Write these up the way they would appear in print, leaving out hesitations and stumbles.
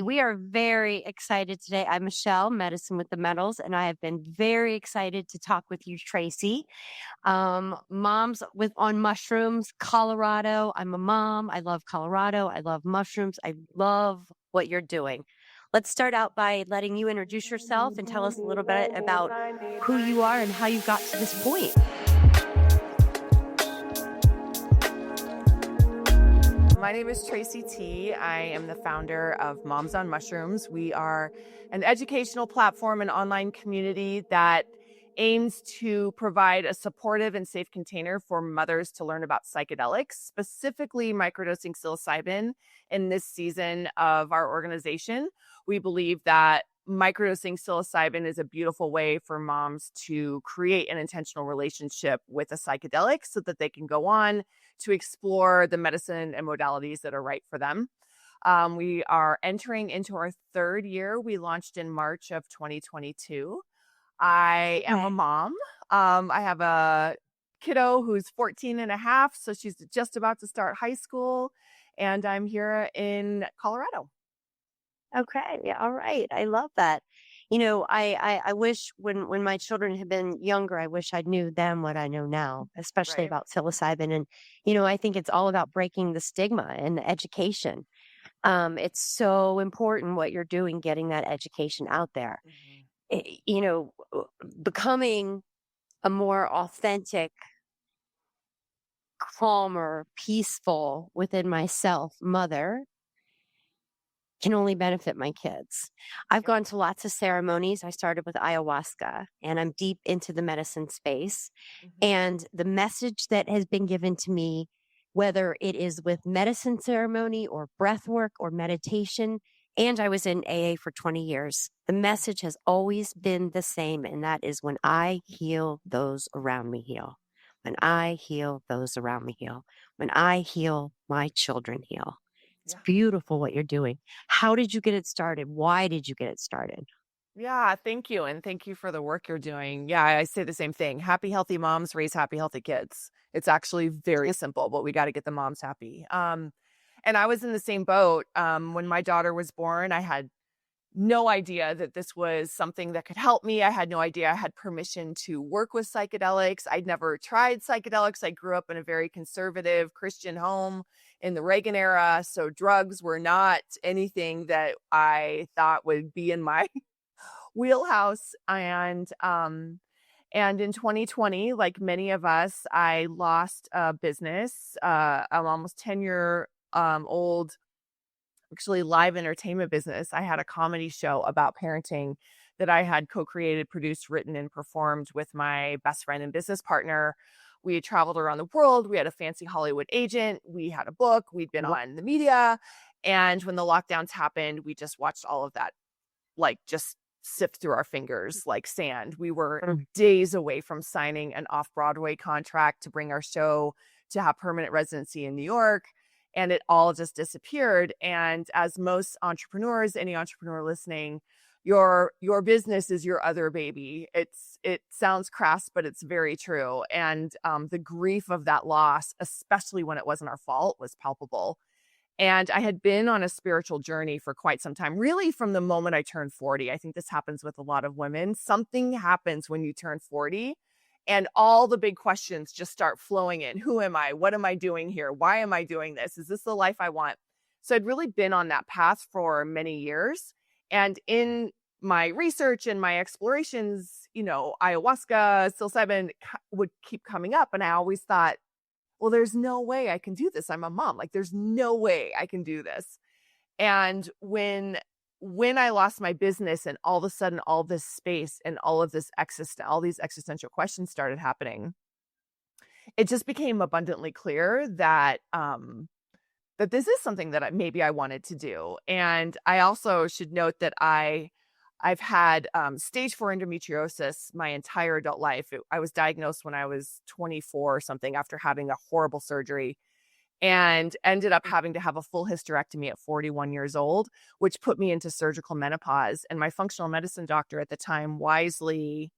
We are very excited today. I'm Michelle, Medicine with the Medals, and I have been very excited to talk with you, Tracy. Moms with on mushrooms, Colorado. I'm a mom. I love Colorado. I love mushrooms. I love what you're doing. Let's start out by letting you introduce yourself and tell us a little bit about who you are and how you got to this point. My name is Tracey Tee. I am the founder of Moms on Mushrooms. We are an educational platform and online community that aims to provide a supportive and safe container for mothers to learn about psychedelics, specifically microdosing psilocybin in this season of our organization. We believe that microdosing psilocybin is a beautiful way for moms to create an intentional relationship with a psychedelic so that they can go on to explore the medicine and modalities that are right for them. We are entering into our third year. We launched in March of 2022. I am a Okay. mom. I have a kiddo who's 14 and a half, so she's just about to start high school, and I'm here in Colorado. Okay. Yeah. All right. I love that. I wish when my children had been younger, I wish I knew then what I know now, especially Right. about psilocybin. And, I think it's all about breaking the stigma and the education. It's so important what you're doing, getting that education out there. Mhm. Becoming a more authentic, calmer, peaceful within myself mother can only benefit my kids. I've Yep. gone to lots of ceremonies. I started with ayahuasca and I'm deep into the medicine space. Mhm. And the message that has been given to me, whether it is with medicine ceremony or breath work or meditation, and I was in AA for 20 years, the message has always been the same. And that is when I heal, those around me heal. When I heal, those around me heal. When I heal, my children heal. It's Yeah. beautiful what you're doing. How did you get it started? Why did you get it started? Yeah, thank you. And thank you for the work you're doing. Yeah, I say the same thing. Happy, healthy moms raise happy, healthy kids. It's actually very Yep. simple, but we got to get the moms happy. And I was in the same boat. When my daughter was born, I had no idea that this was something that could help me. I had no idea I had permission to work with psychedelics. I'd never tried psychedelics. I grew up in a very conservative Christian home in the Reagan era. So drugs were not anything that I thought would be in my wheelhouse. And in 2020, like many of us, I lost a business, an almost 10-year old actually live entertainment business. I had a comedy show about parenting that I had co-created, produced, written, and performed with my best friend and business partner. We had traveled around the world. We had a fancy Hollywood agent. We had a book. We'd been Wha- on the media. And when the lockdowns happened, we just watched all of that, like, just sift through our fingers like sand. We were Mm. days away from signing an off-Broadway contract to bring our show to have permanent residency in New York, and it all just disappeared. And as most entrepreneurs, any entrepreneur listening, your business is your other baby. It sounds crass, but it's very true. And the grief of that loss, especially when it wasn't our fault, was palpable. And I had been on a spiritual journey for quite some time, really from the moment I turned 40. I think this happens with a lot of women. Something happens when you turn 40 and all the big questions just start flowing in. Who am I? What am I doing here? Why am I doing this? Is this the life I want? So I'd really been on that path for many years. And in my research and my explorations, ayahuasca, psilocybin would keep coming up. And I always thought, well, there's no way I can do this. I'm a mom. Like, there's no way I can do this. And when I lost my business and all of a sudden all this space and all these existential questions started happening, it just became abundantly clear that that this is something that maybe I wanted to do. And I also should note that I've had stage 4 endometriosis my entire adult life. I was diagnosed when I was 24 or something after having a horrible surgery and ended up having to have a full hysterectomy at 41 years old, which put me into surgical menopause. And my functional medicine doctor at the time wisely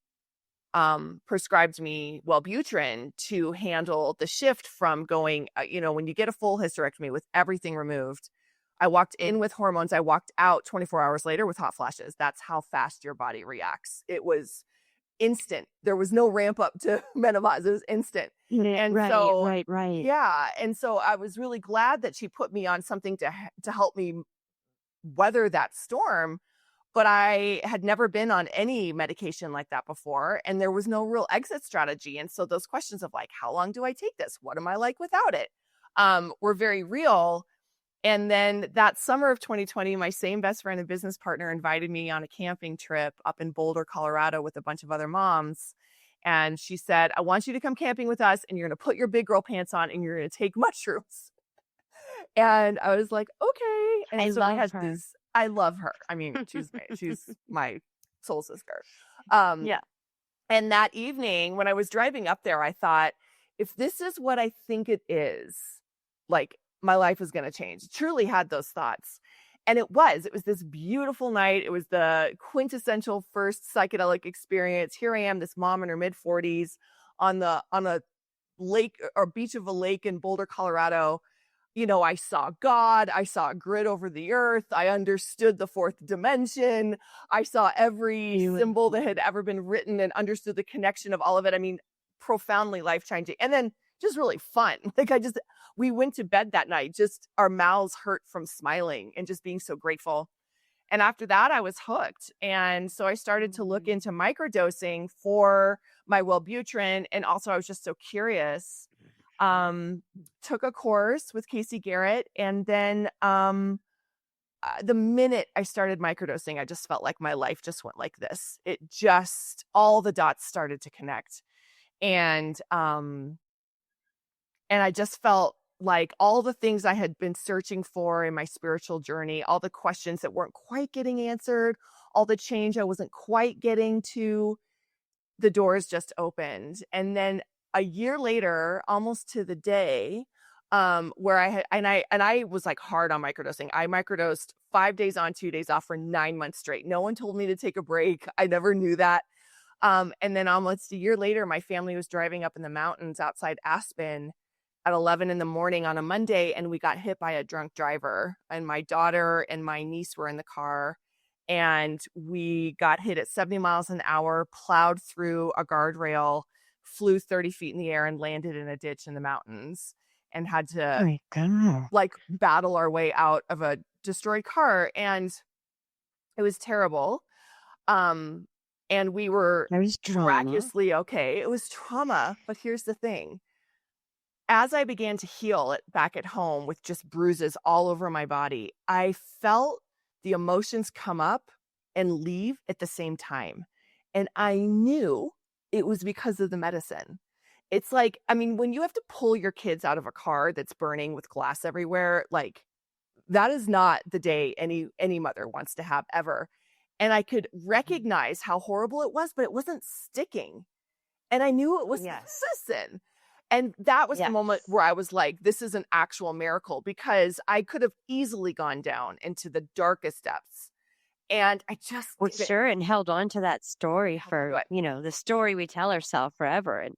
prescribed me Wellbutrin to handle the shift from going, when you get a full hysterectomy with everything removed, I walked in with hormones. I walked out 24 hours later with hot flashes. That's how fast your body reacts. It was instant. There was no ramp up to menopause. It was instant. Yeah, And right, so, right, right. yeah. And so I was really glad that she put me on something to help me weather that storm. But I had never been on any medication like that before. And there was no real exit strategy. And so those questions of like, how long do I take this? What am I like without it? Were very real. And then that summer of 2020, my same best friend and business partner invited me on a camping trip up in Boulder, Colorado with a bunch of other moms. And she said, I want you to come camping with us and you're going to put your big girl pants on and you're going to take mushrooms. And I was like, okay. I And so we love had her. this, I love her. I mean, she's my soul sister. Um, Yeah. and that evening when I was driving up there, I thought, if this is what I think it is, like my life is going to change. Truly had those thoughts. And it was this beautiful night. It was the quintessential first psychedelic experience. Here I am, this mom in her mid 40s on a lake or beach of a lake in Boulder, Colorado. You know, I saw God, I saw a grid over the earth, I understood the fourth dimension, I saw every symbol that had ever been written and understood the connection of all of it. I mean, profoundly life-changing. And then just really fun. Like we went to bed that night, just our mouths hurt from smiling and just being so grateful. And after that, I was hooked. And so I started to look into microdosing for my Wellbutrin. And also I was just so curious. Took a course with Casey Garrett. And then the minute I started microdosing, I just felt like my life just went like this. It just, all the dots started to connect. And I just felt like all the things I had been searching for in my spiritual journey, all the questions that weren't quite getting answered, all the change I wasn't quite getting to, the doors just opened. And then a year later, almost to the day, where I was like hard on microdosing. I microdosed 5 days on, 2 days off for 9 months straight. No one told me to take a break. I never knew that. And then almost a year later, my family was driving up in the mountains outside Aspen at 11 in the morning on a Monday, and we got hit by a drunk driver. And my daughter and my niece were in the car, and we got hit at 70 miles an hour, plowed through a guardrail, flew 30 feet in the air, and landed in a ditch in the mountains, and had Oh to my God. like battle our way out of a destroyed car. And it was terrible. And we were There was drama. miraculously okay. It was trauma, but here's the thing. As I began to heal it back at home with just bruises all over my body, I felt the emotions come up and leave at the same time. And I knew it was because of the medicine. It's like, I mean, when you have to pull your kids out of a car that's burning with glass everywhere, like that is not the day any mother wants to have ever. And I could recognize how horrible it was, but it wasn't sticking. And I knew it was Yes. medicine. And that was the moment Yes. where I was like, this is an actual miracle, because I could have easily gone down into the darkest depths. And I just Well, didn't. sure, and held on to that story Held on to for, it. the story we tell ourselves forever, and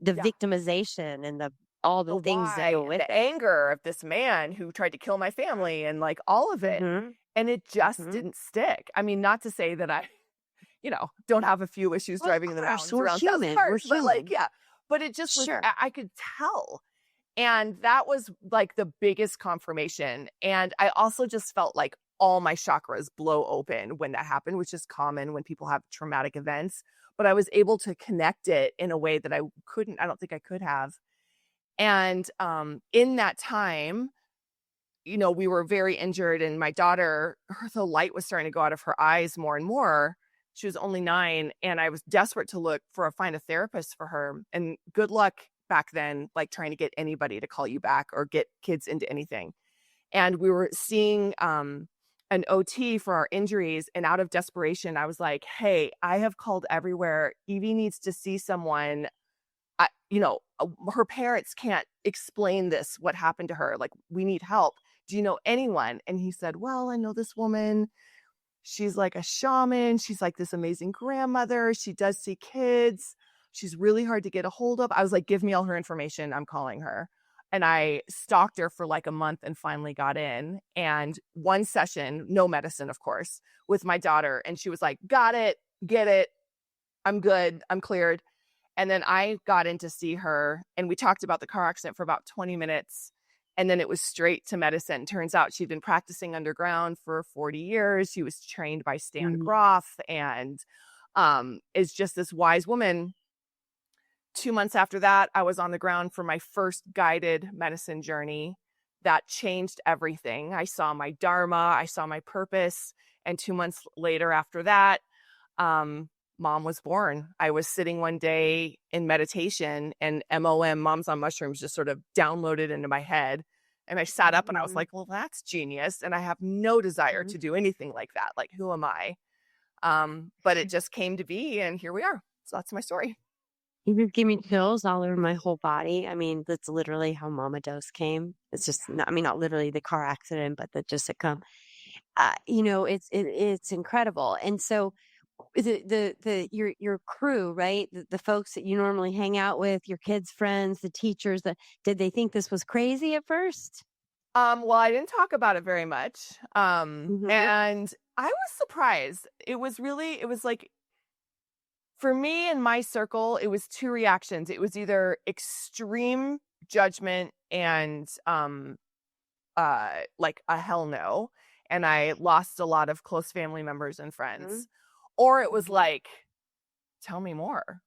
the Yeah. victimization and all the The things that why go and with the it. anger of this man who tried to kill my family and like all of it. Mhm. And it just Mhm. didn't stick. I mean, not to say that I, don't have a few issues Well, of driving in the course, mountains we're around thousand human. We're cars, but like, human. yeah, but it just was, Sure. I could tell. And that was like the biggest confirmation. And I also just felt like all my chakras blow open when that happened, which is common when people have traumatic events. But I was able to connect it in a way that I don't think I could have. And in that time, we were very injured, and my daughter, the light was starting to go out of her eyes more and more. She was only 9, and I was desperate to find a therapist for her. And good luck back then, like trying to get anybody to call you back or get kids into anything. And we were seeing an OT for our injuries, and out of desperation, I was like, hey, I have called everywhere. Evie needs to see someone. Her parents can't explain this, what happened to her. Like, we need help. Do you know anyone? And he said, well, I know this woman. She's like a shaman. She's like this amazing grandmother. She does see kids. She's really hard to get a hold of. I was like, give me all her information. I'm calling her. And I stalked her for like a month and finally got in. And one session, no medicine, of course, with my daughter. And she was like, got it, get it. I'm good. I'm cleared. And then I got in to see her and we talked about the car accident for about 20 minutes. And then it was straight to medicine. Turns out she'd been practicing underground for 40 years. She was trained by Stan Mm. Groff and is just this wise woman. 2 months after that, I was on the ground for my first guided medicine journey that changed everything. I saw my dharma, I saw my purpose. And 2 months later after that, Mom was born. I was sitting one day in meditation and M.O.M, Moms on Mushrooms, just sort of downloaded into my head. And I sat up and I was Mhm. like, well, that's genius. And I have no desire Mhm. to do anything like that. Like, who am I? But it just came to be and here we are. So that's my story. You just give me chills all over my whole body. I mean, that's literally how Mama Dose came. It's just, not, I mean, not literally the car accident, but the just it come. It's incredible. And so your crew, right? The folks that you normally hang out with, your kids' friends, the teachers, did they think this was crazy at first? Well, I didn't talk about it very much. Hmm. And I was surprised. It was like, for me in my circle, it was two reactions. It was either extreme judgment and like a hell no. And I lost a lot of close family members and friends. Or it was Hmm. like, tell me more.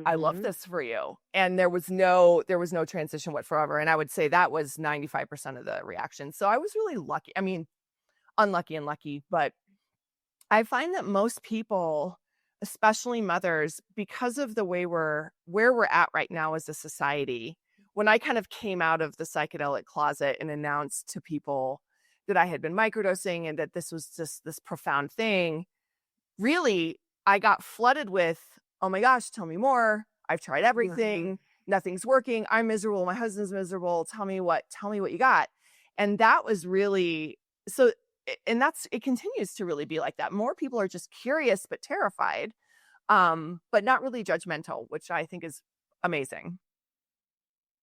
I love Hmm. this for you. And there was no transition whatsoever. And I would say that was 95% of the reaction. So I was really lucky. I mean, unlucky and lucky, but I find that most people, especially mothers, because of the way where we're at right now as a society, when I kind of came out of the psychedelic closet and announced to people that I had been microdosing and that this was just this profound thing, really, I got flooded with, "Oh my gosh, tell me more. I've tried Hmm. everything. Nothing's working. I'm miserable. My husband's miserable. Tell me what you got." And that was really so and that's it continues to really be like that. More people are just curious but terrified, but not really judgmental, which I think is amazing.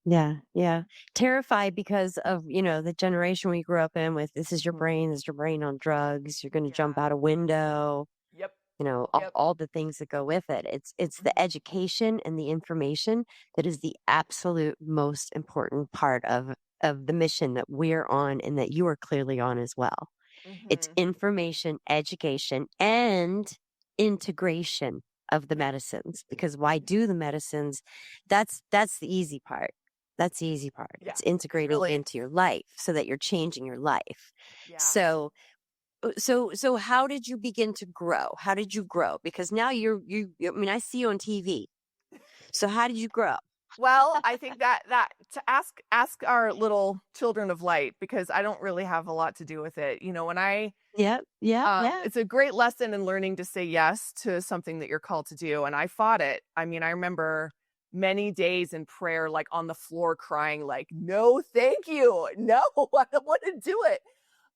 Yeah, yeah. Terrified because of, the generation we grew up in with Mhm. this is your brain on drugs, you're gonna jump Yeah. out a window, Yep. Yep. all the things that go with it. It's the Mhm. education and the information that is the absolute most important part of the mission that we're on and that you are clearly on as well. It's Mhm. information, education, and integration of the medicines. Because why do the medicines? That's the easy part. That's the easy part. Yeah. It's It integrating really into is. your life so that you're changing your life. Yeah. So so how did you begin to grow? How did you grow? Because now I mean, I see you on TV. So how did you grow? Well, I think that to ask our little children of light because I don't really have a lot to do with it. You know, when I Yep, yep, yep. it's a great lesson in learning to say yes to something that you're called to do, and I fought it. I mean, I remember many days in prayer, like on the floor, crying, like, "No, thank you, no, I don't want to do it."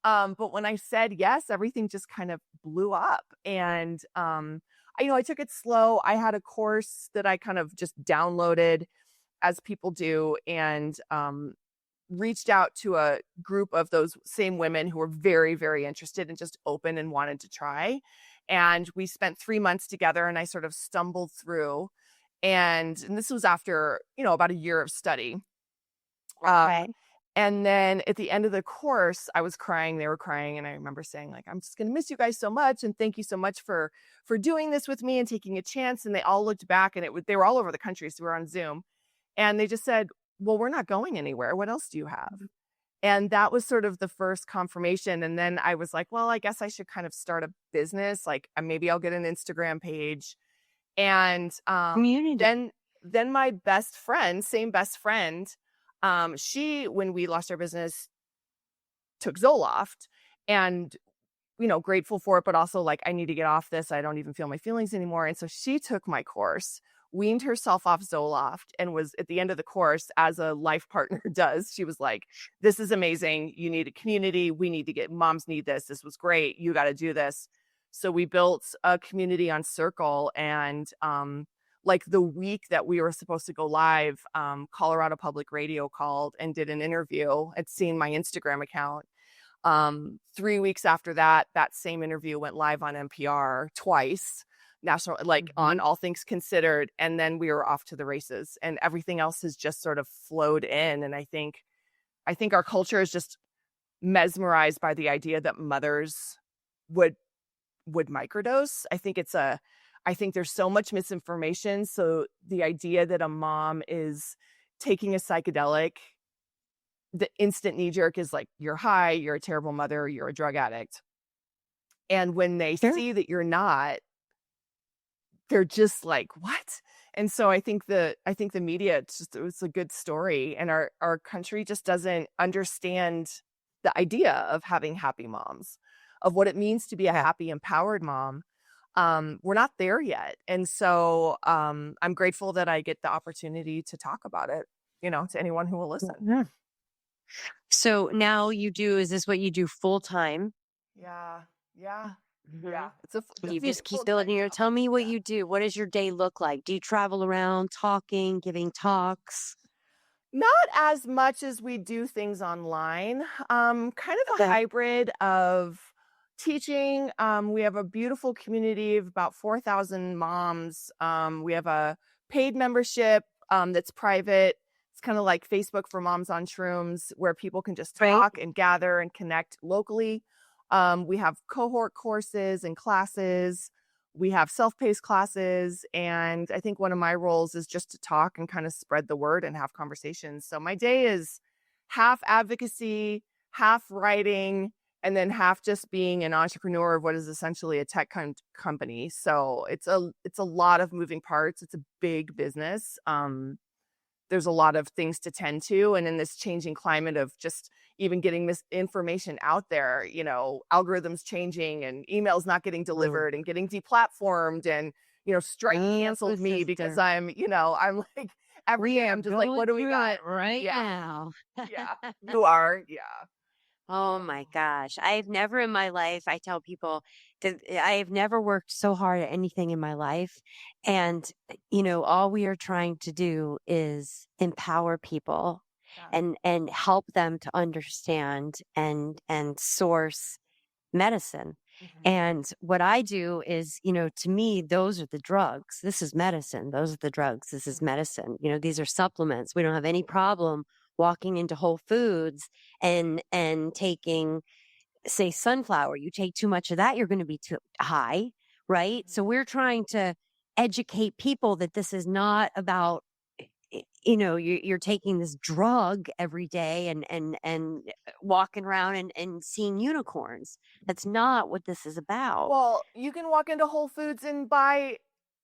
But when I said yes, everything just kind of blew up, and I took it slow. I had a course that I kind of just downloaded as people do, and reached out to a group of those same women who were very, very interested and just open and wanted to try. And we spent 3 months together, and I sort of stumbled through. And this was after, about a year of study. Um, Right. and then at the end of the course, I was crying, they were crying, and I remember saying, like, "I'm just gonna miss you guys so much, and thank you so much for doing this with me and taking a chance." And they all looked back, and they were all over the country, so we were on Zoom. And they just said, "Well, we're not going anywhere. What else do you have?" And that was sort of the first confirmation. And then I was like, well, I guess I should kind of start a business. Like, maybe I'll get an Instagram page. And Community. then my same best friend, she, when we lost our business, took Zoloft, and grateful for it, but also like, I need to get off this. I don't even feel my feelings anymore. And so she took my course, weaned herself off Zoloft, and was at the end of the course, as a life partner does, she was like, "This is amazing. You need a community. We need to get moms need this. This was great. You got to do this." So we built a community on Circle, and like the week that we were supposed to go live, Colorado Public Radio called and did an interview. It's seen my Instagram account. 3 weeks after that, that same interview went live on NPR twice, national, like on All Things Considered. And then we were off to the races, and everything else has just sort of flowed in. And I think our culture is just mesmerized by the idea that mothers would microdose. I think there's so much misinformation. So the idea that a mom is taking a psychedelic, the instant knee jerk is like, you're high, you're a terrible mother, you're a drug addict. And when they Sure. see that you're not, they're just like, what? And so I think the media, it's a good story. And our country just doesn't understand the idea of having happy moms, of what it means to be a happy, empowered mom. We're not there yet. And so I'm grateful that I get the opportunity to talk about it, to anyone who will listen. Yeah. So now is this what you do full time? Yeah. Yeah. Mhm. Yeah. You just keep building tell me what you do. What does your day look like? Do you travel around talking, giving talks? Not as much as we do things online. Kind of a Okay. hybrid of teaching. We have a beautiful community of about 4,000 moms. We have a paid membership that's private. It's kind of like Facebook for Moms on Shrooms, where people can just Right. talk and gather and connect locally. We have cohort courses and classes. We have self-paced classes, and I think one of my roles is just to talk and kind of spread the word and have conversations. So my day is half advocacy, half writing, and then half just being an entrepreneur of what is essentially a tech company. So it's a lot of moving parts. It's a big business. There's a lot of things to tend to, and in this changing climate of just even getting misinformation out there, algorithms changing and emails not getting delivered and getting deplatformed, and Stripe canceled me because I'm like, every day I'm just like, what do we got right yeah now? yeah you are yeah Oh my gosh. I've never in my life, I tell people that I have never worked so hard at anything in my life. And, all we are trying to do is empower people yeah and help them to understand and source medicine. Mhm. And what I do is, to me, those are the drugs. This is medicine. Those are the drugs. This is Mhm. medicine. These are supplements. We don't have any problem walking into Whole Foods and taking, say, sunflower. You take too much of that, you're going to be too high, right? So Mhm. we're trying to educate people that this is not about you're taking this drug every day and walking around and seeing unicorns. That's not what this is about. Well, you can walk into Whole Foods and buy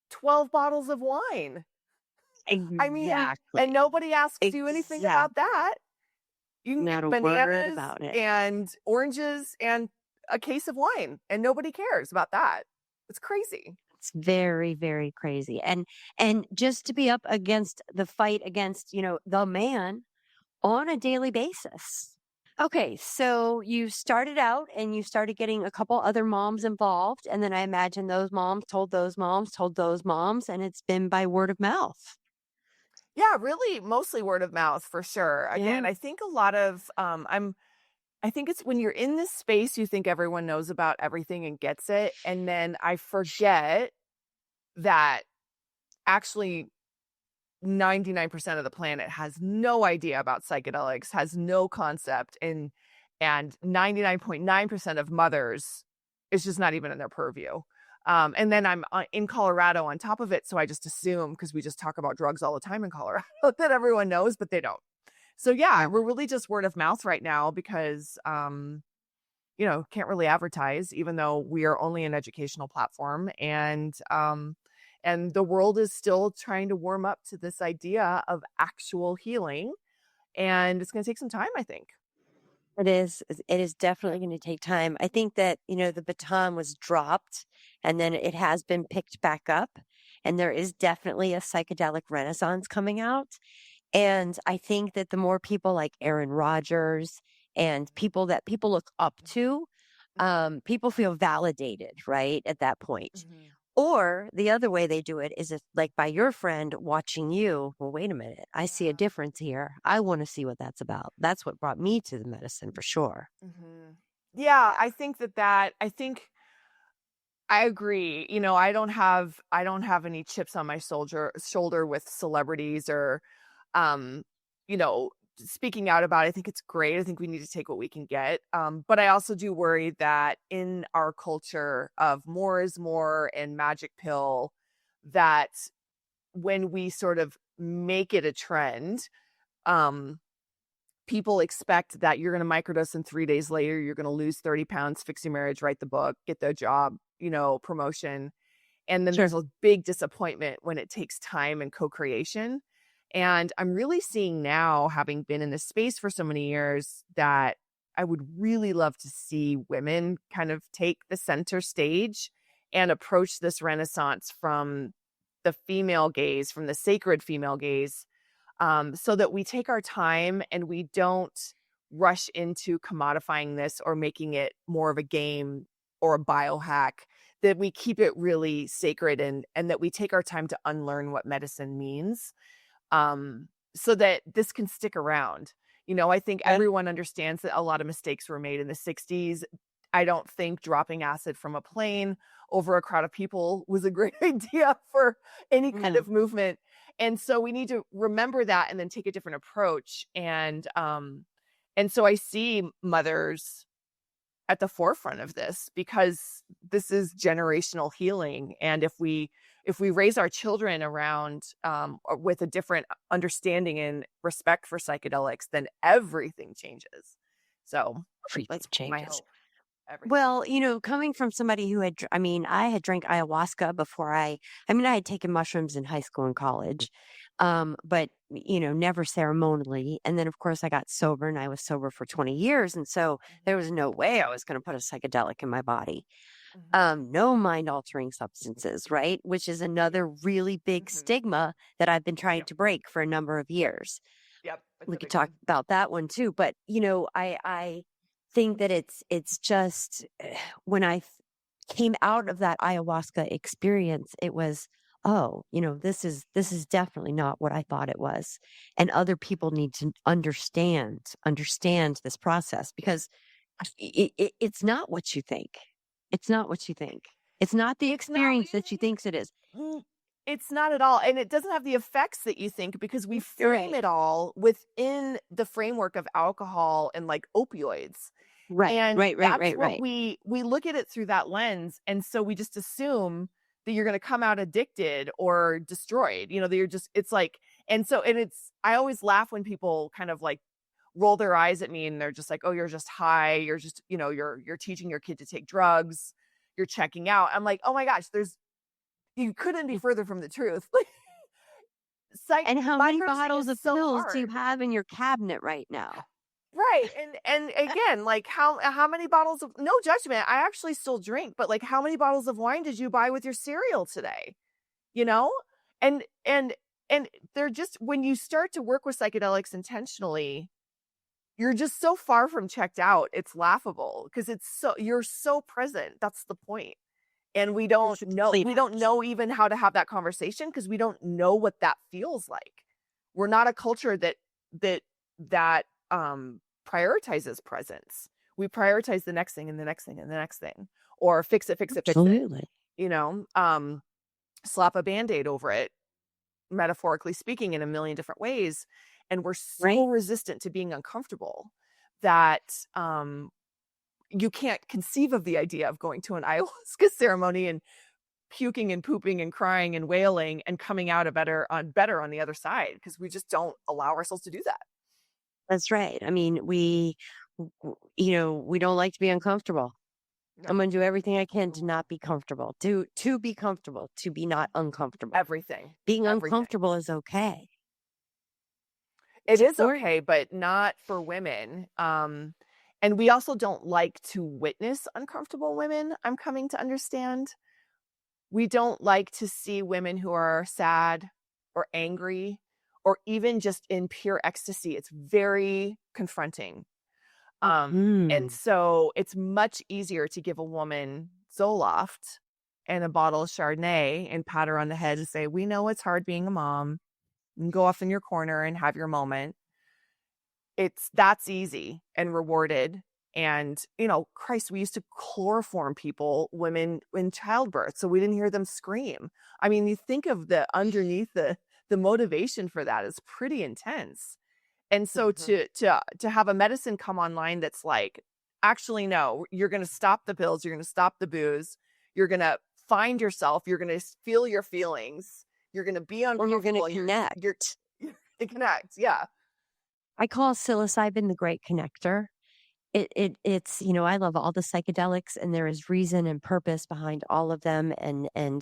12 bottles of wine. I mean, and Exactly. nobody asks you anything Exact. about that. You can Not get a word bananas about it. and oranges and a case of wine, and nobody cares about that. It's crazy. It's very, very crazy. And just to be up against the fight against, the man on a daily basis. Okay, so you started out and you started getting a couple other moms involved. And then I imagine those moms told those moms, told those moms, and it's been by word of mouth. Yeah, really, mostly word of mouth for sure. Again, Yeah. I think a lot of I think it's when you're in this space, you think everyone knows about everything and gets it, and then I forget that actually 99% of the planet has no idea about psychedelics, has no concept, and 99.9% of mothers is just not even in their purview. And then I'm in Colorado on top of it, so I just assume, because we just talk about drugs all the time in Colorado, that everyone knows, but they don't. So yeah, we're really just word of mouth right now because can't really advertise, even though we are only an educational platform, and the world is still trying to warm up to this idea of actual healing, and it's going to take some time, I think. It is. It is definitely going to take time. I think that, the baton was dropped and then it has been picked back up. And there is definitely a psychedelic renaissance coming out. And I think that the more people like Aaron Rodgers and people that people look up to, people feel validated, right? At that point. Mhm. Or the other way they do it is if, like by your friend watching you, well, wait a minute, I see a Yeah. difference here. I want to see what that's about. That's what brought me to the medicine for sure. Mhm. Yeah, Yeah. I think I think I agree. I don't have any chips on my shoulder with celebrities or um, you know, speaking out about it. I think it's great. I think we need to take what we can get. But I also do worry that in our culture of more is more and magic pill, that when we sort of make it a trend, um, people expect that you're going to microdose and 3 days later, you're going to lose 30 pounds, fix your marriage, write the book, get the job, promotion. And then there's Sure. a big disappointment when it takes time and co-creation. And I'm really seeing now, having been in this space for so many years, that I would really love to see women kind of take the center stage and approach this renaissance from the female gaze, from the sacred female gaze, so that we take our time and we don't rush into commodifying this or making it more of a game or a biohack, that we keep it really sacred, and that we take our time to unlearn what medicine means, so that this can stick around. I think Okay. everyone understands that a lot of mistakes were made in the 60s. I don't think dropping acid from a plane over a crowd of people was a great idea for any kind Mm. of movement. And so we need to remember that and then take a different approach. And so I see mothers at the forefront of this, because this is generational healing. And if we raise our children around, with a different understanding and respect for psychedelics, then everything changes. So Everything that's my changes. hope. Everything. Well, coming from somebody who had, I had drank ayahuasca before I had taken mushrooms in high school and college, but, never ceremonially. And then, of course, I got sober and I was sober for 20 years. And so there was no way I was going to put a psychedelic in my body. Mhm. No mind altering substances, right? Which is another really big Mhm. stigma that I've been trying Yep. to break for a number of years. Yep. It's We a could big talk one. about that one too, but I think that it's just when came out of that ayahuasca experience, it was, oh, this is definitely not what I thought it was, and other people need to understand this process because it's not what you think. It's not what you think. It's not the It's not. experience that you thinks it is. Mm, it's not at all, and it doesn't have the effects that you think, because we You're frame right. it all within the framework of alcohol and, like, opioids, Right. and Right. Right. that's Right. what Right. we look at it through that lens, and so we just assume that you're gonna come out addicted or destroyed, that you're just it's like. And it's I always laugh when people kind of, like, roll their eyes at me and they're just like, "Oh, you're just high, you're just, you're teaching your kid to take drugs, you're checking out." I'm like, "Oh my gosh, there's you couldn't be further from the truth." Like, And how many microdosing bottles is of so pills do you hard. have in your cabinet right now? Right. And again, like, how many bottles of, no judgment, I actually still drink, but, like, how many bottles of wine did you buy with your cereal today? You know? And and they're just, when you start to work with psychedelics intentionally, you're just so far from checked out. It's laughable, because you're so present. That's the point. And It's a complete we don't know even how to have that conversation, because we don't know what that feels like. We're not a culture that that prioritizes presence. We prioritize the next thing and the next thing and the next thing, or fix it, absolutely. you know um slap a band-aid over it, metaphorically speaking, in a million different ways. And we're so Right? resistant to being uncomfortable that, you can't conceive of the idea of going to an ayahuasca ceremony and puking and pooping and crying and wailing and coming out better on the other side, because we just don't allow ourselves to do that. That's right. I mean, we don't like to be uncomfortable. I'm No. going to do everything I can to Ooh. not be comfortable, to be comfortable, to be not uncomfortable. Everything. Being Everything. uncomfortable is okay. It is Or okay, but not for women. And we also don't like to witness uncomfortable women, I'm coming to understand. We don't like to see women who are sad or angry or even just in pure ecstasy. It's very confronting. And mm, so it's much easier to give a woman Zoloft and a bottle of Chardonnay and pat her on the head and say, "We know it's hard being a mom. You can go off in your corner and have your moment." That's easy and rewarded. And, Christ, we used to chloroform women in childbirth, so we didn't hear them scream. I mean, you think of the motivation for that is pretty intense. And so Mhm. to have a medicine come online that's like, actually, no, you're going to stop the pills, you're going to stop the booze, you're going to find yourself, you're going to feel your feelings, you're going to be Or you're gonna uncomfortable, connect. you're to connect, yeah. I call psilocybin the great connector. I love all the psychedelics, and there is reason and purpose behind all of them,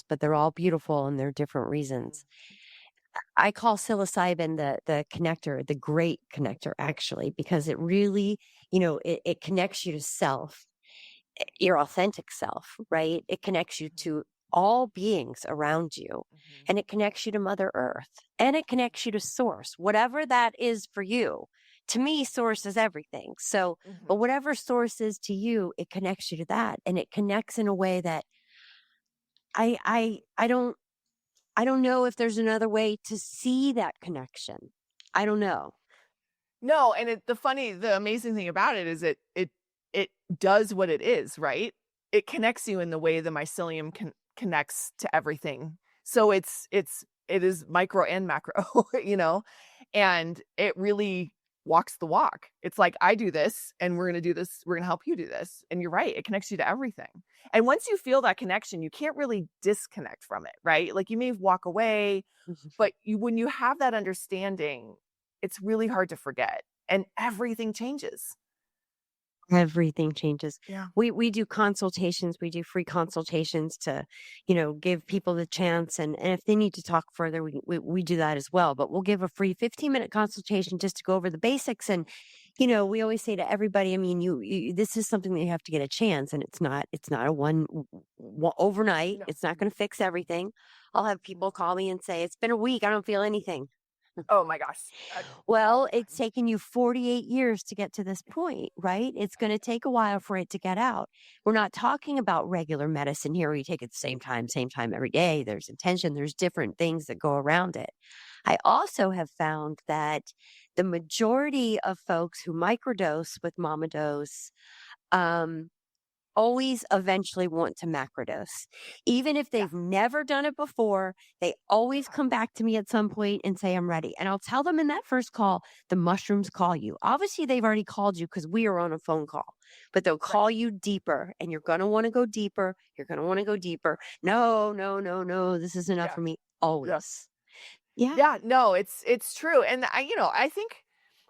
but they're all beautiful and they're different reasons. I call psilocybin the connector, the great connector, actually, because it really, it connects you to self, your authentic self, right? It connects you to all beings around you, Mhm. and it connects you to Mother Earth, and it connects you to Source, whatever that is for you. To me, Source is everything. So, but Mhm. whatever Source is to you, it connects you to that, and it connects in a way that I don't know if there's another way to see that connection. I don't know. No, and the amazing thing about it is it does what it is, right? It connects you in the way the mycelium connects to everything. So it is micro and macro, you know, and it really walks the walk. It's like, I do this, and we're gonna do this. We're gonna help you do this, and you're right. It connects you to everything. And once you feel that connection, you can't really disconnect from it, right? Like, you may walk away, but when you have that understanding, it's really hard to forget, and everything changes. Everything changes. Yeah. We do consultations, we do free consultations to, give people the chance, and if they need to talk further, we do that as well. But we'll give a free 15-minute consultation just to go over the basics. And, we always say to everybody, I mean, this is something that you have to get a chance, and it's not a overnight. No. It's not going to fix everything. I'll have people call me and say, it's been a week, I don't feel anything. Oh my gosh, all Well, the it's time. taken you 48 years to get to this point, right? It's going to take a while for it to get out. We're not talking about regular medicine here where you take it the same time every day. There's intention, there's different things that go around it. I also have found that the majority of folks who microdose with Mama Dose, um, always eventually want to macrodose. Even if Yeah, they've never done it before, they always yeah, come back to me at some point and say, I'm ready. And I'll tell them in that first call, the mushrooms call you. Obviously, they've already called you because we are on a phone call, but they'll right. call you deeper, and you're going to want to go deeper. You're going to want to go deeper. No, no, no, no. This is enough Yeah, for me. yeah. Always. Yeah. Yeah, no, it's true, and I think,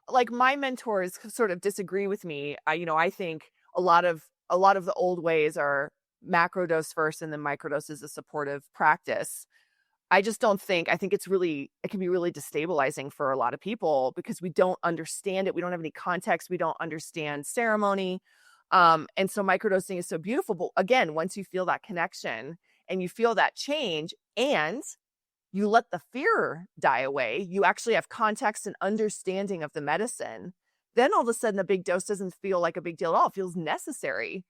like, my mentors sort of disagree with me. I think a lot of the old ways are macrodose first and then microdose is a supportive practice. I think it can be really destabilizing for a lot of people because we don't understand it. We don't have any context. We don't understand ceremony. And so microdosing is so beautiful. But again, once you feel that connection and you feel that change and you let the fear die away, you actually have context and understanding of the medicine, then all of a sudden a big dose doesn't feel like a big deal at all. It feels necessary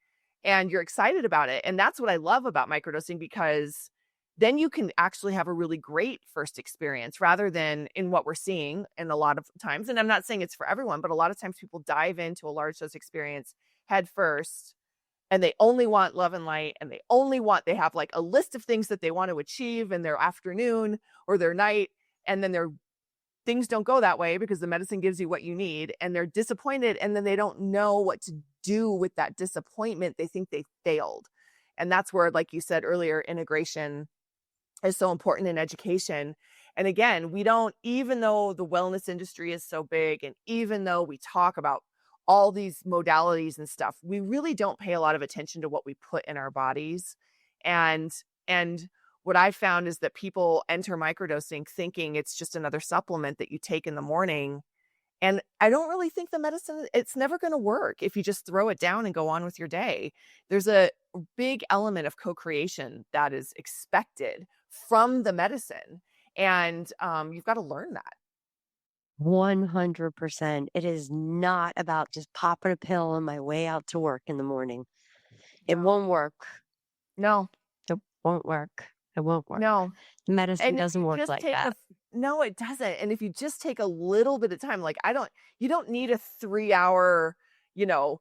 and you're excited about it. And that's what I love about microdosing because then you can actually have a really great first experience rather than in what we're seeing in a lot of times. And I'm not saying it's for everyone, but a lot of times people dive into a large dose experience head first and they only want love and light and they have like a list of things that they want to achieve in their afternoon or their night, and then their things don't go that way because the medicine gives you what you need and they're disappointed, and then they don't know what to do with that disappointment. They think they failed. And that's where, like you said earlier, integration is so important in education. And again, we don't, even though the wellness industry is so big, and even though we talk about all these modalities and stuff, we really don't pay a lot of attention to what we put in our bodies. And, and, what I found is that people enter microdosing thinking it's just another supplement that you take in the morning. And I don't really think the medicine, it's never going to work if you just throw it down and go on with your day. There's a big element of co-creation that is expected from the medicine. And you've got to learn that. 100%. It is not about just popping a pill on my way out to work in the morning. It No. won't work. No. Nope. Won't work. It won't work. No. Medicine And if doesn't you work just like take that. no, it doesn't. And if you just take a little bit of time, like you don't need a 3 hour, you know,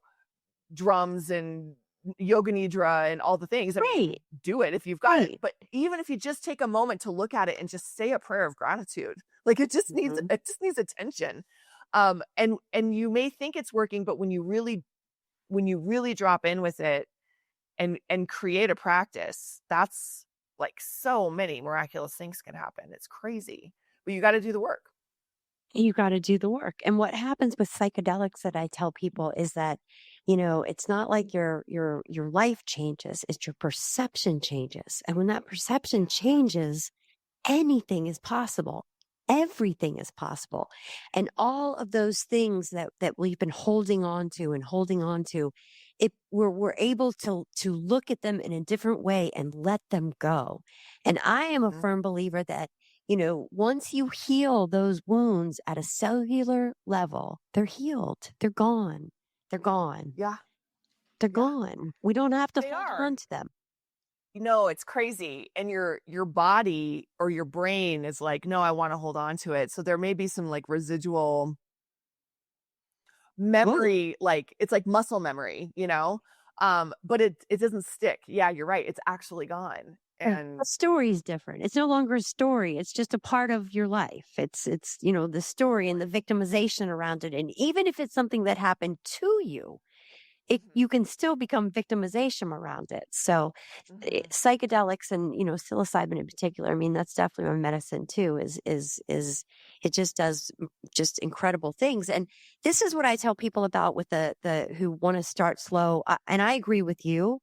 drums and yoga nidra and all the things. I mean, Right, do it if you've got it. right. But even if you just take a moment to look at it and just say a prayer of gratitude, like Mhm. it just needs attention. And you may think it's working, but when you really drop in with it and create a practice, that's like so many miraculous things can happen. It's crazy. But you got to do the work. You gotta do the work, and what happens with psychedelics that I tell people is that, it's not like your life changes, it's your perception changes, and when that perception Yeah. changes, anything is possible. Everything is possible. And all of those things that we've been holding on to and holding on to, we're able to look at them in a different way and let them go. And I am a Mhm. firm believer that, once you heal those wounds at a cellular level, they're healed. They're gone. They're gone. Yeah. They're Yeah. gone. We don't have to They hold are. on to them. It's crazy. And your body or your brain is like, no, I want to hold on to it. So there may be some like residual Whoa. memory, like it's like muscle memory, but it doesn't stick. Yeah, you're right. It's actually gone. The And story is different. It's no longer a story. It's just a part of your life. It's the story and the victimization around it. And even if it's something that happened to you, Mhm, you can still become victimization around it. So mhm, psychedelics and psilocybin in particular, I mean, that's definitely a medicine too. Is it just does just incredible things. And this is what I tell people about with the who want to start slow. And I agree with you.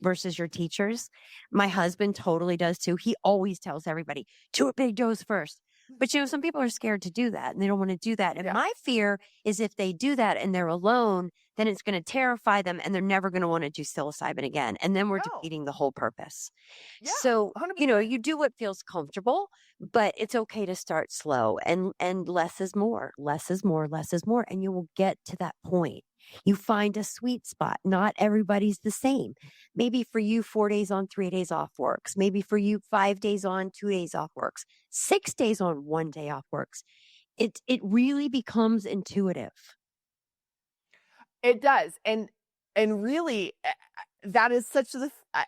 Versus your teachers. My husband totally does too. He always tells everybody, do a big dose first. But some people are scared to do that and they don't want to do that. And yeah. my fear is if they do that and they're alone, then it's going to terrify them and they're never going to want to do psilocybin again. And then we're No. defeating the whole purpose. Yeah. So, 100%. you do what feels comfortable, but it's okay to start slow and less is more, less is more, less is more. And you will get to that point. You find a sweet spot. Not everybody's the same. Maybe for you, 4 days on, 3 days off works. Maybe for you, 5 days on, 2 days off works. 6 days on, 1 day off works. It really becomes intuitive. It does. And really that is such the I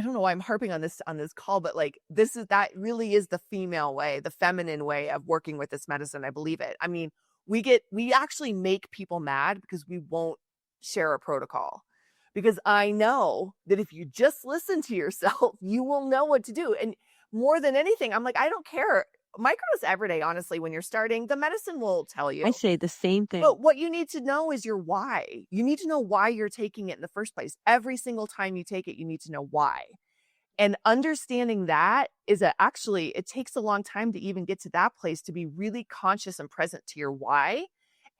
don't know why I'm harping on this call, but like that really is the female way, the feminine way of working with this medicine. I believe it. I mean, we actually make people mad because we won't share a protocol. Because I know that if you just listen to yourself, you will know what to do. And more than anything, I'm like, I don't care. Microdose every day, honestly, when you're starting, the medicine will tell I you. say the same thing. But what you need to know is your why. You need to know why you're taking it in the first place. Every single time you take it, you need to know why. And understanding that actually, it takes a long time to even get to that place to be really conscious and present to your why.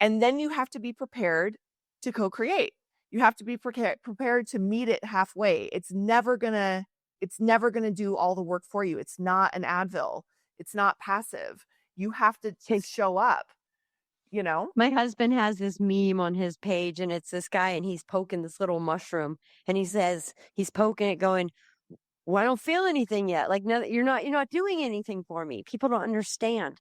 And then you have to be prepared to co create. You have to be prepared to meet it halfway. It's never gonna do all the work for you. It's not an Advil. It's not passive. You have to show up, you know? My husband has this meme on his page, and it's this guy, and he's poking this little mushroom, and he says he's poking it, going, "Well, I don't feel anything yet. Like, no, you're not doing anything for me." People don't understand.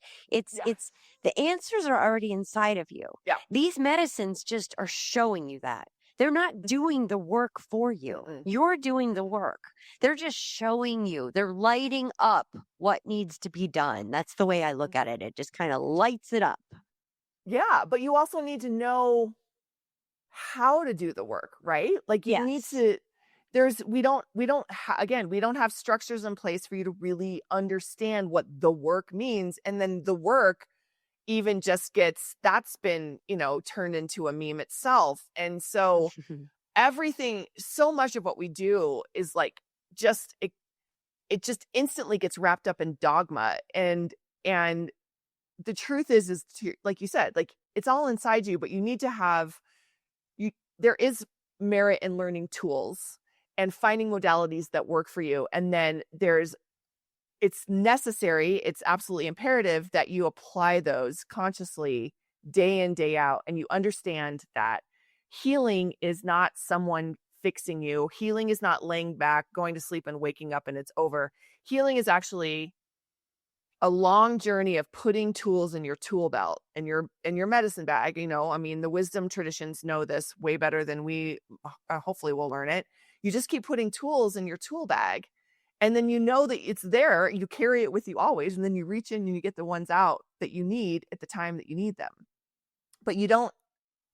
Yeah. It's the answers are already inside of you. Yeah. These medicines just are showing you that. They're not doing the work for you. Mm-mm. You're doing the work. They're just showing you. They're lighting up what needs to be done. That's the way I look at it. It just kind of lights it up. Yeah, but you also need to know how to do the work, right? Like you need Yes. to again, we don't have structures in place for you to really understand what the work means, and then the work even just gets that's been, turned into a meme itself. And so so much of what we do is like just it just instantly gets wrapped up in dogma. And the truth like you said, like it's all inside you, but you need to have you there is merit in learning tools and finding modalities that work for you. And then it's necessary, it's absolutely imperative that you apply those consciously day in, day out, and you understand that healing is not someone fixing you. Healing is not laying back, going to sleep and waking up and it's over. Healing is actually a long journey of putting tools in your tool belt and your medicine bag. I mean, the wisdom traditions know this way better than we hopefully will learn it. You just keep putting tools in your tool bag, and then you know that it's there. You carry it with you always, and then you reach in and you get the ones out that you need at the time that you need them. But you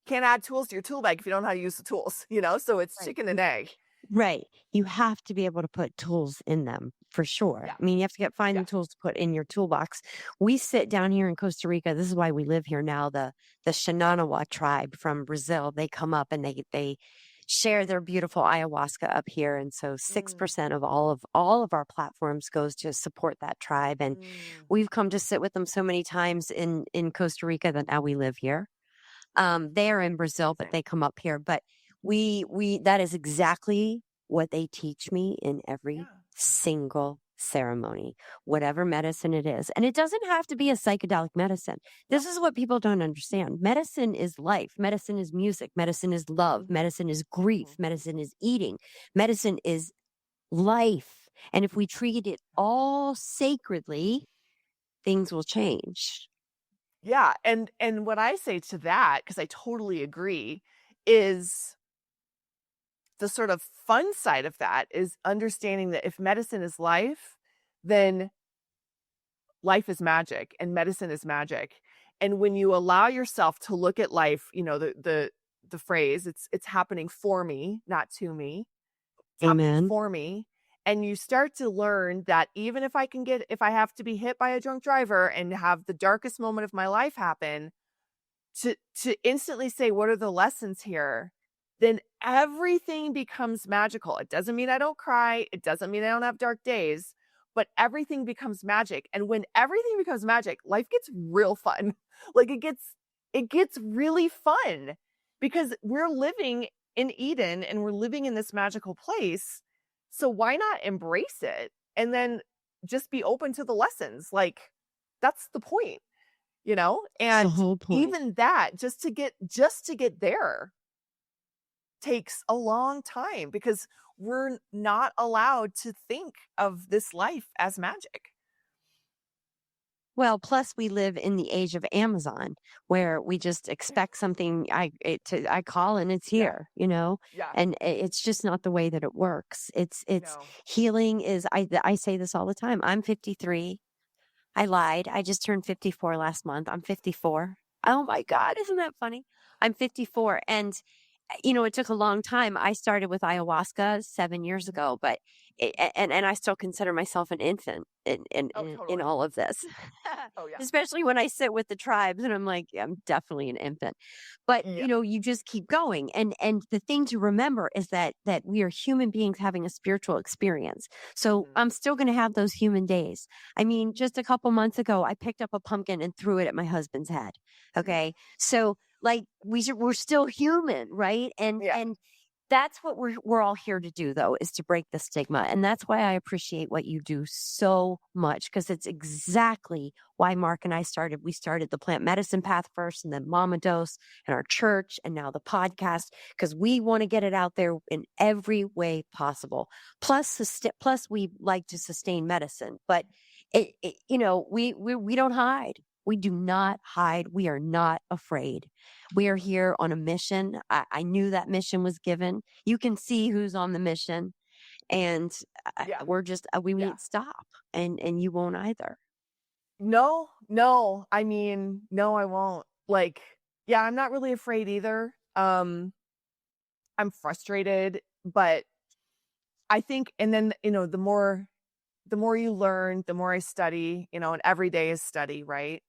can't add tools to your tool bag if you don't know how to use the tools, so it's Right. chicken and egg. Right. You have to be able to put tools in them for sure. Yeah. I mean, you have to find Yeah. the tools to put in your toolbox. We sit down here in Costa Rica. This is why we live here now. The Shinanawa tribe from Brazil, they come up and they share their beautiful ayahuasca up here. And so Mm, 6% of all of our platforms goes to support that tribe. And mm. we've come to sit with them so many times in Costa Rica that now we live here. They are in Brazil, but Amazing. they come up here. But we that is exactly what they teach me in every Yeah. single ceremony, whatever medicine it is. And it doesn't have to be a psychedelic medicine. No. This is what people don't understand. Medicine is life. Medicine is music. Medicine is love. Mhm. Medicine is grief. Mhm. Medicine is eating. Medicine is life. And if we treat it all sacredly, things will change. Yeah, and what I say to that, because I totally agree, is the sort of fun side of that is understanding that if medicine is life, then life is magic and medicine is magic. And when you allow yourself to look at life, the phrase, it's happening for me, not to me. It's happening Amen. for me. And you start to learn that even if I have to be hit by a drunk driver and have the darkest moment of my life happen, to instantly say, what are the lessons here? Then everything becomes magical. It doesn't mean I don't cry. It doesn't mean I don't have dark days, but everything becomes magic. And when everything becomes magic, life gets real fun. Like it gets really fun because we're living in Eden and we're living in this magical place. So why not embrace it and then just be open to the lessons? Like that's the point, It's the and whole point. even that just to get there takes a long time because we're not allowed to think of this life as magic. Well, plus we live in the age of Amazon where we just expect something I call and it's Yeah. here, you know? Yeah. And it's just not the way that it works. It's No. healing is I say this all the time. I'm 53. I lied. I just turned 54 last month. I'm 54. Oh my God, isn't that funny? I'm 54 and it took a long time. I started with ayahuasca 7 years Mhm. ago, but and I still consider myself an infant Oh, in totally. all of this, Oh, yeah. especially when I sit with the tribes, and I'm like, yeah, I'm definitely an infant. But Yeah. you just keep going, and the thing to remember is that we are human beings having a spiritual experience. So Mhm. I'm still going to have those human days. I mean, just a couple months ago, I picked up a pumpkin and threw it at my husband's head. Okay, so like we're still human, right? and Yeah. and that's what we're all here to do, though, is to break the stigma. And that's why I appreciate what you do so much, because it's exactly why Mark and I started. We started the plant medicine path first, and then Mama Dose and our church, and now the podcast, because we want to get it out there in every way possible. Plus we like to sustain medicine, but we don't hide. We do not hide. We are not afraid. We are here on a mission. I knew that mission was given. You can see who's on the mission, and Yeah. we Yeah. won't stop, and you won't either. No, no. I mean, no, I won't. Like, yeah, I'm not really afraid either. I'm frustrated, but I think and then, the more you learn, the more I study, and every day is study, right?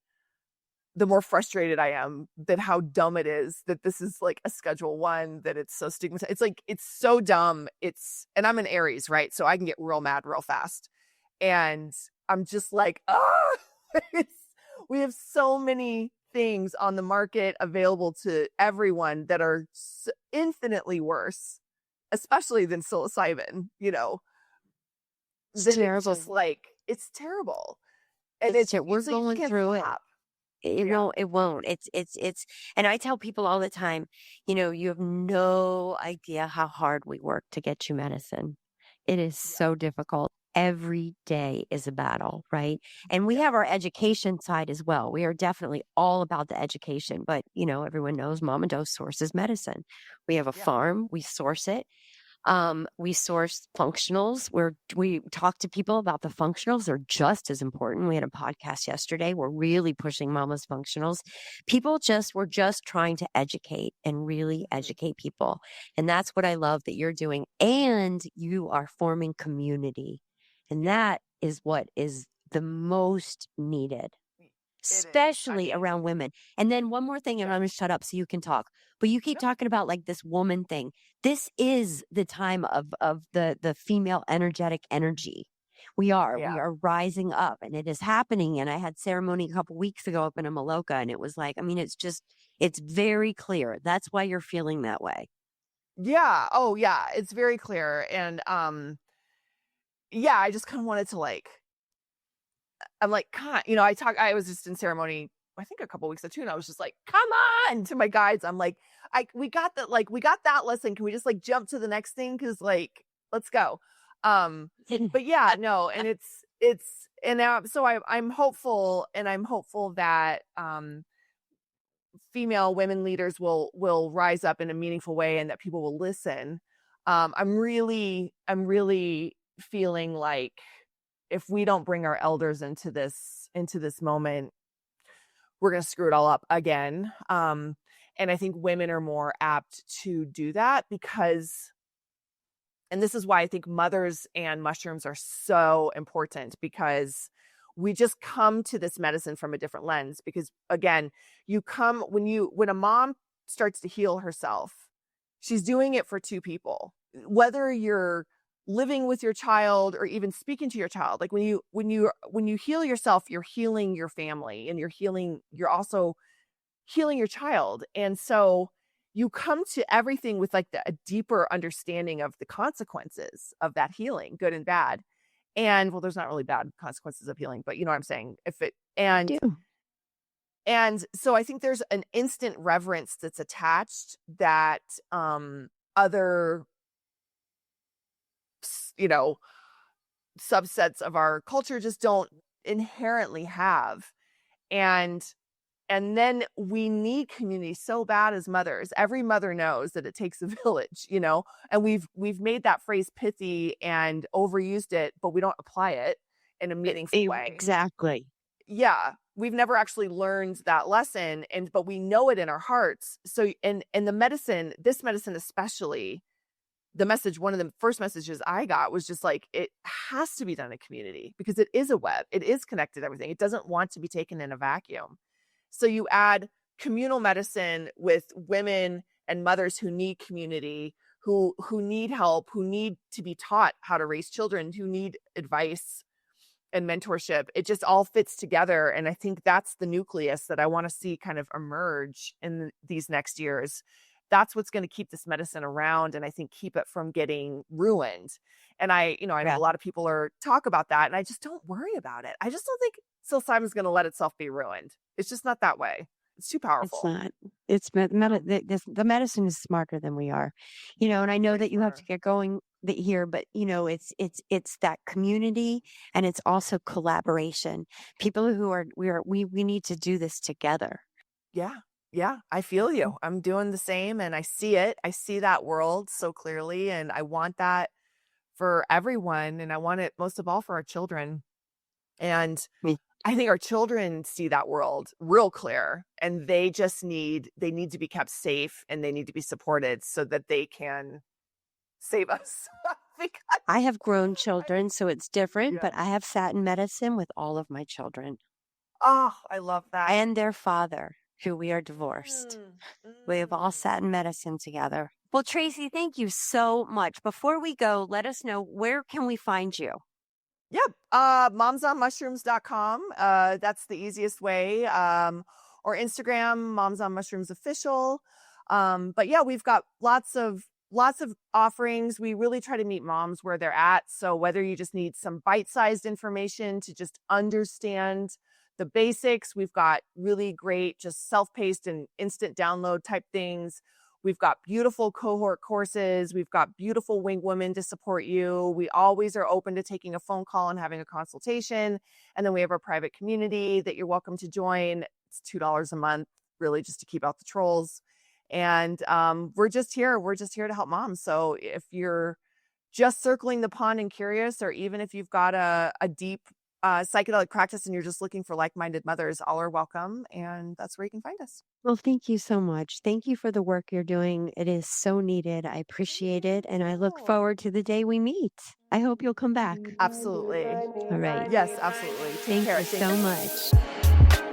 The more frustrated I am that how dumb it is that this is like a schedule one, that it's so stigmatized. It's like, it's so dumb. And I'm an Aries, right? So I can get real mad real fast. And I'm just like, ah, it's, we have so many things on the market available to everyone that are infinitely worse, especially than psilocybin, It's that it's terrible. just like, it's terrible. And it's, We're so you just going can't through it. stop. Yeah. It won't. And I tell people all the time, you have no idea how hard we work to get you medicine. It is Yeah. so difficult. Every day is a battle, right? And we Yeah. have our education side as well. We are definitely all about the education, but everyone knows Mom and Dose sources medicine. We have a Yeah. farm, we source it. We source functionals where we talk to people about the functionals. They're just as important. We had a podcast yesterday. We're really pushing mama's functionals. We're just trying to educate and really Mhm. educate people. And that's what I love that you're doing. And you are forming community. And Yeah. that is what is the most needed, It is. I especially mean, around women. And then one more thing, and yeah. I'm gonna shut up so you can talk. But you keep No. talking about like this woman thing. This is the time of the female energetic energy. We Yeah. are rising up, and it is happening. And I had ceremony a couple weeks ago up in Amaloka, and it was like, I mean, it's very clear. That's why you're feeling that way. Yeah. Oh, yeah. It's very clear. And yeah, I just kind of wanted to like, I'm like, God, I was just in ceremony, I think a couple weeks ago too, and I was just like, come on to my guides. I'm like, we got that, like, we got that lesson. Can we just like jump to the next thing? Cause like, let's go. Um, but yeah, no, and and now, so I'm hopeful, and I'm hopeful that, female women leaders will rise up in a meaningful way and that people will listen. I'm really feeling like if we don't bring our elders into this moment, we're going to screw it all up again. And I think women are more apt to do that because, and this is why I think mothers and mushrooms are so important, because we just come to this medicine from a different lens. Because again, when a mom starts to heal herself, she's doing it for two people. Whether you're living with your child or even speaking to your child, like when you heal yourself, you're healing your family, and you're also healing your child. And so you come to everything with like a deeper understanding of the consequences of that healing, good and bad. And well, there's not really bad consequences of healing, but you know what I'm saying? If it I do. and so I think there's an instant reverence that's attached that other s- you know subsets of our culture just don't inherently have. And then we need community so bad as mothers. Every mother knows that it takes a village. And we've made that phrase pithy and overused it, but we don't apply it in a meaningful way. Exactly. Yeah, we've never actually learned that lesson, but we know it in our hearts. So and this medicine especially, one of the first messages I got was just like, it has to be done in community because it is a web. It is connected to everything. It doesn't want to be taken in a vacuum. So you add communal medicine with women and mothers who need community, who need help, who need to be taught how to raise children, who need advice and mentorship. It just all fits together. And I think that's the nucleus that I want to see kind of emerge in these next years. That's what's going to keep this medicine around, and I think keep it from getting ruined. And I know Yeah. a lot of people talk about that, and I just don't worry about it. I just don't think psilocybin's going to let itself be ruined. It's just not that way. It's too It's powerful. not. The medicine is smarter than we are, and I know Way that you have to smarter. get going here, but it's that community, and it's also collaboration. People who are we need to do this together. Yeah. Yeah, I feel Mhm. you. I'm doing the same, and I see it. I see that world so clearly, and I want that for everyone, and I want it most of all for our children. And Me- I think our children see that world real clear, and they need to be kept safe, and they need to be supported so that they can save us. Because I have grown I think children, so it's different, yeah. but I have sat in medicine with all of my children Oh, I love that. and their father, who we are divorced. Mm, We have all mm. sat in medicine together. Well, Tracy, thank you so much. Before we go, let us know, where can we find you? Yep. Momsonmushrooms.com. That's the easiest way. Or Instagram, Moms on Mushrooms official. But yeah, we've got lots of offerings. We really try to meet moms where they're at. So whether you just need some bite-sized information to just understand the basics. We've got really great, just self-paced and instant download type things. We've got beautiful cohort courses. We've got beautiful wing women to support you. We always are open to taking a phone call and having a consultation. And then we have our private community that you're welcome to join. It's $2 a month, really just to keep out the trolls. And we're just here. We're just here to help moms. So if you're just circling the pond and curious, or even if you've got a deep psychedelic practice and you're just looking for like-minded mothers, all are welcome. And that's where you can find us. Well, thank you so much. Thank you for the work you're doing. It is so needed. I appreciate it. And I look forward to the day we meet. I hope you'll come back. Absolutely. All right. Yes, absolutely. Take Thank care. you Thank so you. much.